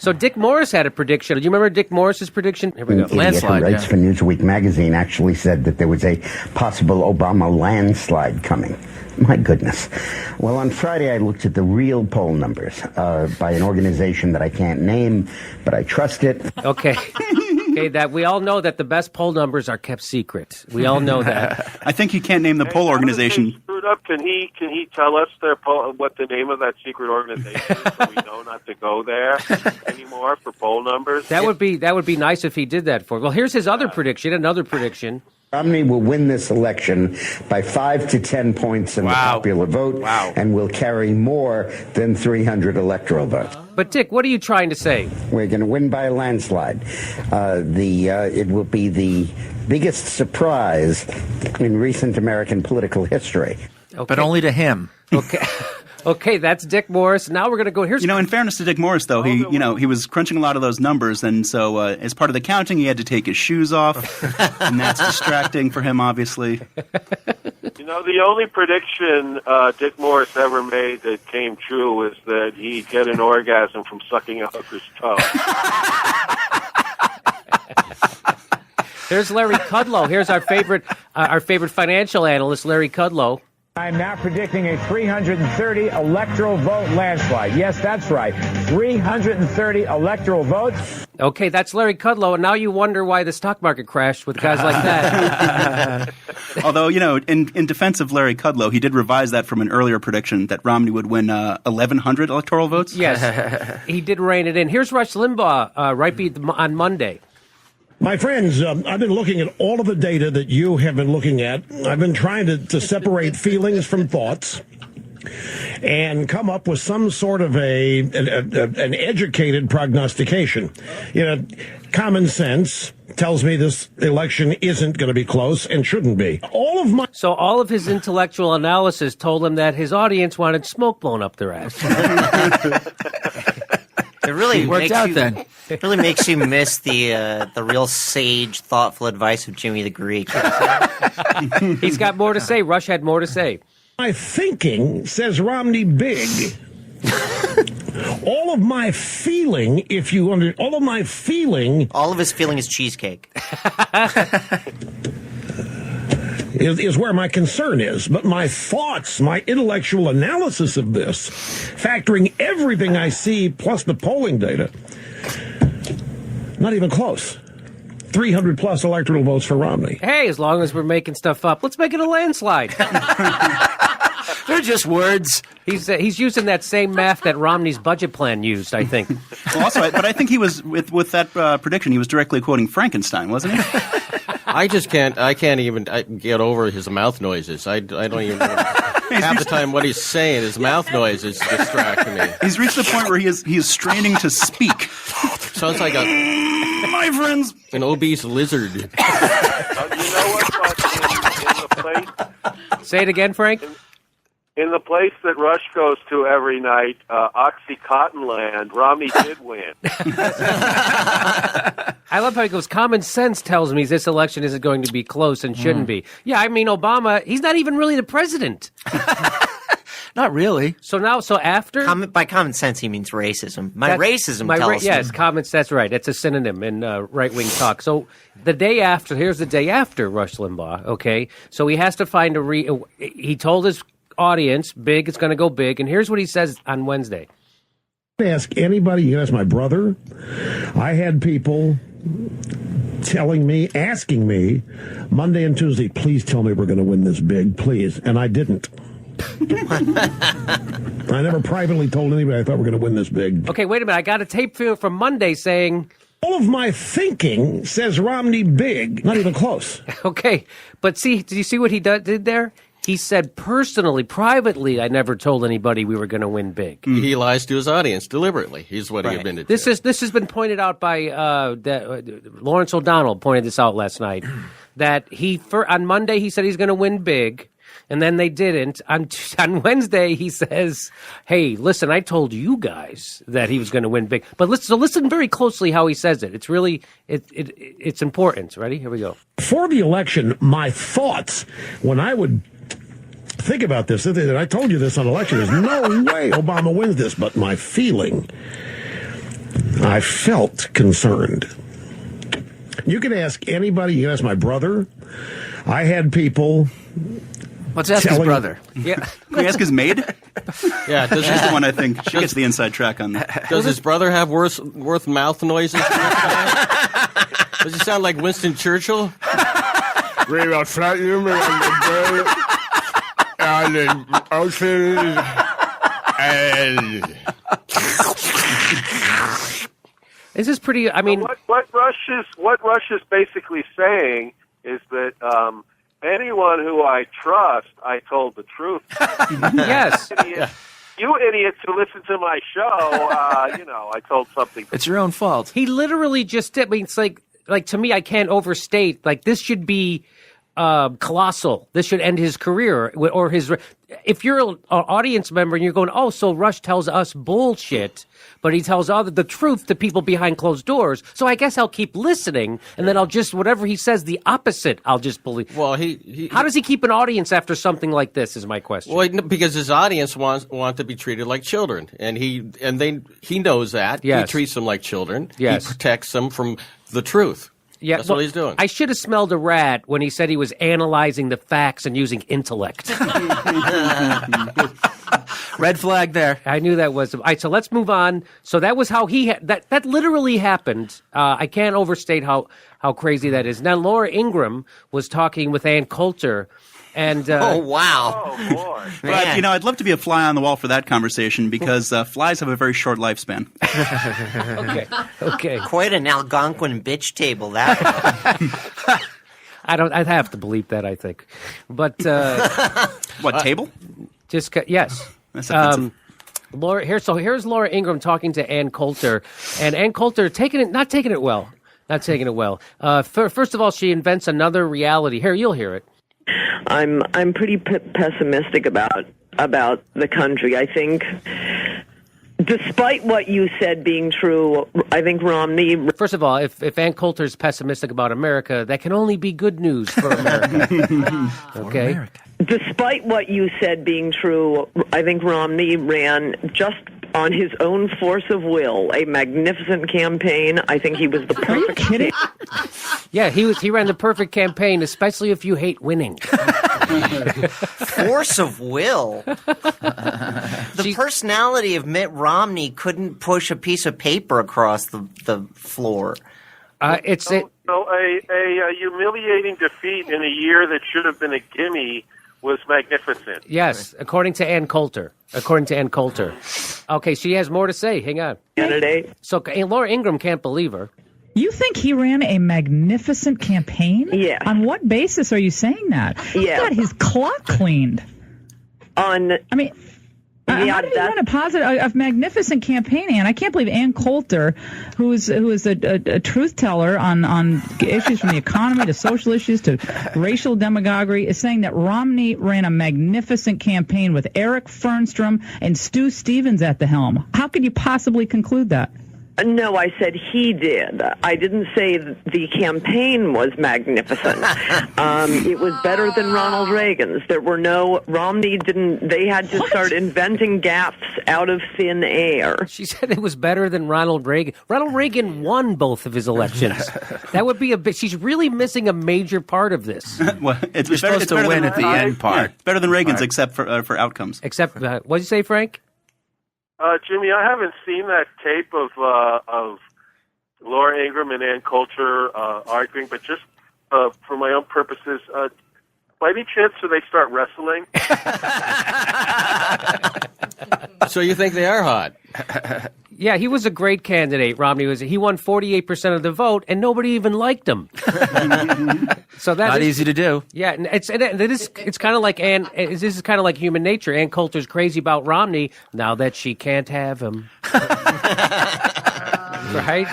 So Dick Morris had a prediction. Do you remember Dick Morris's prediction? Here we go. An idiot who writes for Newsweek magazine actually said that there was a possible Obama landslide coming. My goodness. Well, on Friday, I looked at the real poll numbers by an organization that I can't name, but I trust it. Okay. Okay, that we all know that the best poll numbers are kept secret. We all know that. I think you can't name the poll organization. Screwed up. Can he tell us what the name of that secret organization is, so we know not to go there anymore for poll numbers? That would be nice if he did that for. Well, here's his other prediction. Another prediction. Romney will win this election by 5 to 10 points in the popular vote and will carry more than 300 electoral votes. But, Dick, what are you trying to say? We're going to win by a landslide. It will be the biggest surprise in recent American political history. Okay. But only to him. Okay. Okay, that's Dick Morris. Now we're going to go. Here's in fairness to Dick Morris, though, he was crunching a lot of those numbers, and so as part of the counting, he had to take his shoes off, and that's distracting for him, obviously. The only prediction Dick Morris ever made that came true was that he'd get an orgasm from sucking a hooker's toe. Here's Larry Kudlow. Here's our favorite financial analyst, Larry Kudlow. I'm now predicting a 330 electoral vote landslide. Yes, that's right. 330 electoral votes. Okay, that's Larry Kudlow, and now you wonder why the stock market crashed with guys like that. Although, in defense of Larry Kudlow, he did revise that from an earlier prediction that Romney would win 1,100 electoral votes. Yes, he did rein it in. Here's Rush Limbaugh on Monday. My friends, I've been looking at all of the data that you have been looking at. I've been trying to separate feelings from thoughts and come up with some sort of an educated prognostication. Common sense tells me this election isn't going to be close and shouldn't be. So all of his intellectual analysis told him that his audience wanted smoke blown up their ass. It really worked out then. It really makes you miss the real sage, thoughtful advice of Jimmy the Greek. He's got more to say. Rush had more to say. My thinking says Romney big. All of my feeling, all of his feeling is cheesecake. Is where my concern is. But my thoughts, my intellectual analysis of this, factoring everything I see plus the polling data, not even close. 300 plus electoral votes for Romney. Hey, as long as we're making stuff up, let's make it a landslide. They're just words. He's using that same math that Romney's budget plan used, I think. Well, also, but I think he was with that prediction. He was directly quoting Frankenstein, wasn't he? I can't even get over his mouth noises. I don't even know. Half the time what he's saying, his mouth noise is distracting me. He's reached the point where he is straining to speak. Sounds like my friends, an obese lizard. You know what? In the place, say it again, Frank. In the place that Rush goes to every night, Oxycontinland, Romney did win. I love how he goes, common sense tells me this election isn't going to be close and shouldn't be. Yeah, I mean, Obama, he's not even really the president. Not really. So after? By common sense, he means racism. Racism tells yes, common sense, that's right. That's a synonym in right-wing talk. So the day after, here's the day after Rush Limbaugh, okay? So he has to find he told his audience, big, it's going to go big. And here's what he says on Wednesday. Ask anybody, you can ask my brother. I had people asking me Monday and Tuesday, please tell me we're going to win this big, please. And I didn't. I never privately told anybody I thought we were going to win this big. Okay, wait a minute. I got a tape from Monday saying... All of my thinking says Romney big, not even close. Okay, but did you see what he did there? He said personally, privately, I never told anybody we were going to win big. He lies to his audience deliberately. He's what he admitted to. This has been pointed out by Lawrence O'Donnell pointed this out last night, that on Monday he said he's going to win big, and then they didn't. On Wednesday he says, hey, listen, I told you guys that he was going to win big. But listen very closely how he says it. It's really, it's important. Ready? Here we go. For the election, my thoughts, when I would think about this, and I told you this on election, there's no way Obama wins this, but my feeling, I felt concerned. You can ask anybody. You can ask my brother. I had people. Let's ask his brother. Yeah. Can we ask his maid? Yeah, She's the one I think. She gets the inside track on that. does his brother have worse mouth noises? Does he sound like Winston Churchill? We will flat you on the day and the ocean and This is pretty. I mean, what Rush is basically saying is that anyone who I trust, I told the truth. yes. You idiots who listen to my show, I told something. It's your own fault. He literally just did. I mean, it's like to me, I can't overstate. Like, this should be colossal. This should end his career or his. If you're an audience member and you're going, oh, so Rush tells us bullshit, but he tells the truth to people behind closed doors. So I guess I'll keep listening, and then I'll just whatever he says, the opposite, I'll just believe. Well, how does he keep an audience after something like this? Is my question. Well, because his audience want to be treated like children, and he knows that. Yes. He treats them like children. Yes. He protects them from the truth. Yeah, that's what he's doing. I should have smelled a rat when he said he was analyzing the facts and using intellect. Red flag there. I knew that was. All right, so let's move on. So that was how that literally happened. I can't overstate how crazy that is. Now, Laura Ingraham was talking with Ann Coulter. And oh, wow. Oh, boy. But, I'd love to be a fly on the wall for that conversation because flies have a very short lifespan. Okay. Quite an Algonquin bitch table, that. I'd have to believe that, I think. But what, table? Just yes. That's offensive. Laura here's Laura Ingraham talking to Ann Coulter, and Ann Coulter not taking it well. First of all, she invents another reality. Here, you'll hear it. I'm pretty pessimistic about the country. I think, despite what you said being true, I think Romney. First of all, if Ann Coulter's pessimistic about America, that can only be good news for America. Okay. America. Despite what you said being true, I think Romney ran just on his own force of will a magnificent campaign. I think he was the perfect. Are you kidding? Yeah, he ran the perfect campaign, especially if you hate winning. Force of will. The personality of Mitt Romney couldn't push a piece of paper across the floor. A humiliating defeat in a year that should have been a gimme was magnificent. Yes, according to Ann Coulter. Okay, she has more to say. Hang on. Candidate. So Laura Ingraham can't believe her. You think he ran a magnificent campaign? Yeah. On what basis are you saying that? He got his clock cleaned. How did he run a magnificent campaign, Ann? I can't believe Ann Coulter, who is a truth teller on issues from the economy to social issues to racial demagoguery, is saying that Romney ran a magnificent campaign with Eric Fernstrom and Stu Stevens at the helm. How could you possibly conclude that? No, I said he did. I didn't say the campaign was magnificent. It was better than Ronald Reagan's. Romney didn't, they had to start inventing gaffes out of thin air. She said it was better than Ronald Reagan. Ronald Reagan won both of his elections. That would be a bit, she's really missing a major part of this. Well, You're supposed to win at the end part. Yeah, it's better than Reagan's except for outcomes. Except, what did you say, Frank? Jimmy, I haven't seen that tape of Laura Ingraham and Ann Coulter arguing, but just for my own purposes, by any chance do they start wrestling? So you think they are hot? Yeah, he was a great candidate. Romney was. He won 48% of the vote, and nobody even liked him. So that's not easy to do. Yeah, and it's kind of like this is kind of like human nature. Ann Coulter's crazy about Romney now that she can't have him. Right?